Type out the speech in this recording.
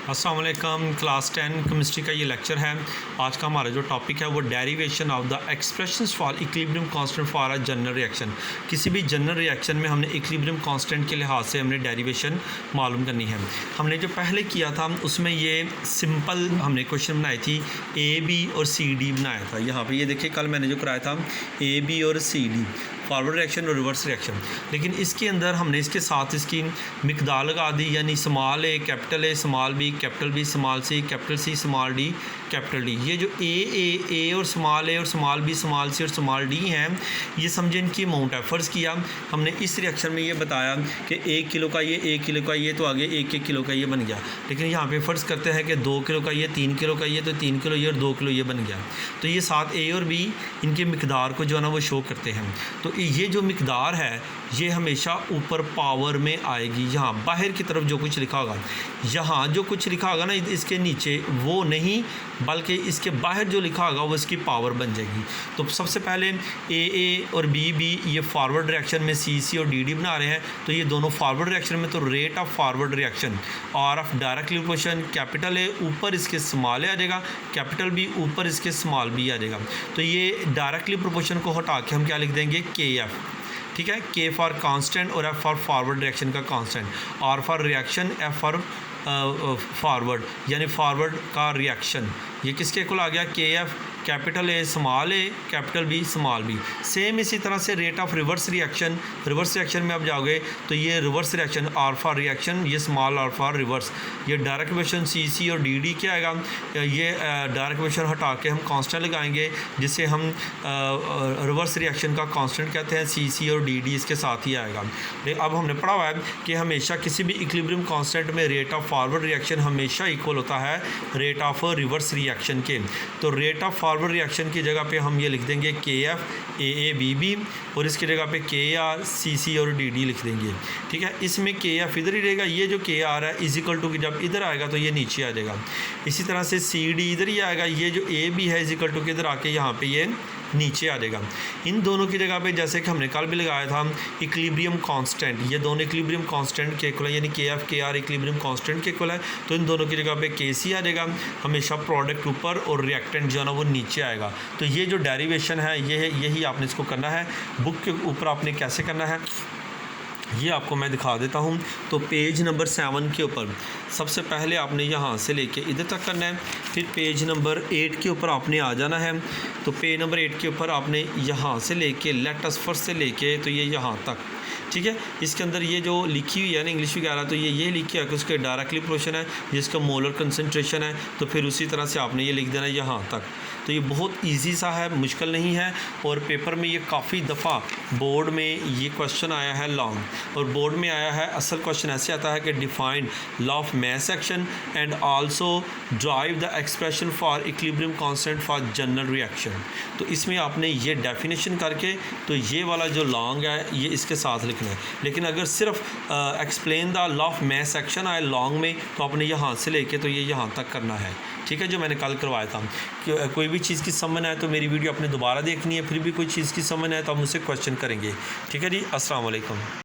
अस्सलाम वालेकुम। Class 10 chemistry का ये लेक्चर है। आज का हमारा जो टॉपिक है वो derivation of the expressions for equilibrium constant for a general reaction. किसी भी जनरल रिएक्शन में हमने इक्विलिब्रियम कांस्टेंट के लिहाज से हमने डेरिवेशन मालूम करनी है। हमने जो पहले किया था उसमें ये सिंपल हमने क्वेश्चन बनाई थी, ए बी और सी डी बनाया था। यहाँ पे ये देखिए कल मैंने जो कराया था ए बी और सी डी, फॉरवर्ड रिएक्शन और रिवर्स रिएक्शन। लेकिन इसके अंदर हमने इसके साथ इसकी मिकदार लगा दी, यानी small A small B capital B small C small D capital D. ये जो ए और स्मॉल बी स्मॉल सी और स्मॉल डी हैं, ये समझे इनकी अमाउंट है। फ़र्ज़ किया हमने इस रिएक्शन में ये बताया कि 1 किलो का ये तो आगे 1 किलो का ये बन गया। लेकिन यहाँ पे फ़र्ज़ करते हैं कि 2 किलो का ये, 3 किलो का ये, तो 3 किलो ये और 2 किलो ये बन गया। तो ये साथ ए और बी इनके मिकदार को जो है ना वो शो करते हैं। तो ये जो मिकदार है ये हमेशा ऊपर पावर में आएगी। यहाँ बाहर की तरफ जो कुछ लिखा होगा, यहाँ जो कुछ लिखा होगा ना इसके नीचे वो नहीं, बल्कि इसके बाहर जो लिखा होगा वो इसकी पावर बन जाएगी। तो सबसे पहले ए और बी ये फॉरवर्ड रिएक्शन में सी और डी बना रहे हैं। तो ये दोनों फॉरवर्ड रिएक्शन में, तो rate of forward reaction R of directly proportion, capital A ऊपर इसके स्मॉल ए आ जाएगा, कैपिटल बी ऊपर इसके स्मॉल बी आ जाएगा। तो ये डायरेक्टली प्रोपोर्शन को हटा के हम क्या लिख देंगे, के एफ। ठीक है, के फॉर कांस्टेंट और एफ फॉर फॉरवर्ड रिएक्शन का constant, r for reaction, f for forward यानी फॉरवर्ड का रिएक्शन। ये किसके इक्वल आ गया, k f capital A capital B small b. Same इसी तरह से रेट ऑफ रिवर्स रिएक्शन में आप जाओगे तो ये reverse reaction r for reaction, ये स्मॉल आर फॉर रिवर्स। ये डायरेक्ट इक्वेशन सी और डी क्या आएगा, ये डायरेक्ट इक्वेशन हटा के हम कांस्टेंट लगाएंगे, जिसे हम रिवर्स रिएक्शन का कांस्टेंट कहते हैं। सी और डी इसके साथ ही आएगा। लेकिन अब हमने पढ़ा हुआ है कि हमेशा किसी भी इक्विलिब्रियम कांस्टेंट में रेट ऑफ फॉरवर्ड रिएक्शन हमेशा इक्वल होता है रेट ऑफ रिवर्स रिएक्शन के। तो रेट ऑफ फॉरवर्ड रिएक्शन की जगह पे हम ये लिख देंगे के एफ ए बी और इसकी जगह पे के आर सी और डी लिख देंगे। ठीक है, इसमें के एफ इधर ही रहेगा, ये जो के आर है इज इक्वल टू कि जब इधर आएगा तो ये नीचे आ जाएगा। इसी तरह से सी डी इधर ही आएगा, ये जो ए बी है इज इक्वल टू कि इधर आके यहाँ पे ये नीचे आ जाएगा। इन दोनों की जगह पे जैसे कि हमने कल भी लगाया था इक्विलिब्रियम कांस्टेंट, ये दोनों इक्विलिब्रियम कांस्टेंट के इक्वल है, यानी के एफ के आर इक्विलिब्रियम कांस्टेंट के इक्वल है। तो इन दोनों की जगह पे के सी आ जाएगा, हमेशा प्रोडक्ट ऊपर और रिएक्टेंट जो है ना वो नीचे आएगा। तो ये जो डेरिवेशन है यही आपने इसको करना है। बुक के ऊपर आपने कैसे करना है ये आपको मैं दिखा देता हूँ। तो पेज नंबर 7 के ऊपर सबसे पहले आपने यहाँ से लेके इधर तक करना है, फिर पेज नंबर 8 के ऊपर आपने आ जाना है। तो पेज नंबर 8 के ऊपर आपने यहाँ से लेके लेटस फर्स्ट से लेके तो ये यहाँ तक, ठीक है। इसके अंदर ये जो लिखी हुई है ना इंग्लिश वगैरह, तो ये लिखी है कि उसके डायरेक्टली प्रोपोर्शन है, जिसका मोलर कंसंट्रेशन है। तो फिर उसी तरह से आपने ये लिख देना यहाँ तक। तो ये बहुत इजी सा है, मुश्किल नहीं है। और पेपर में ये काफ़ी दफ़ा बोर्ड में ये क्वेश्चन आया है लॉन्ग, और बोर्ड में आया है असल क्वेश्चन ऐसे आता है कि defined law of mass action and also drive the expression for equilibrium constant for general reaction. तो इसमें आपने ये डेफिनेशन करके तो ये वाला जो लॉन्ग है ये इसके साथ लिखना है। लेकिन अगर सिर्फ explain the law of mass action आए लॉन्ग में तो आपने यहाँ से लेके तो ये यहाँ तक करना है। ठीक है, जो मैंने कल करवाया था कि कोई भी चीज़ की समझ आए तो मेरी वीडियो आपने दोबारा देखनी है, फिर भी कोई चीज़ की समझ आए तो आप मुझसे क्वेश्चन करेंगे। ठीक है जी, अस्सलाम वालेकुम।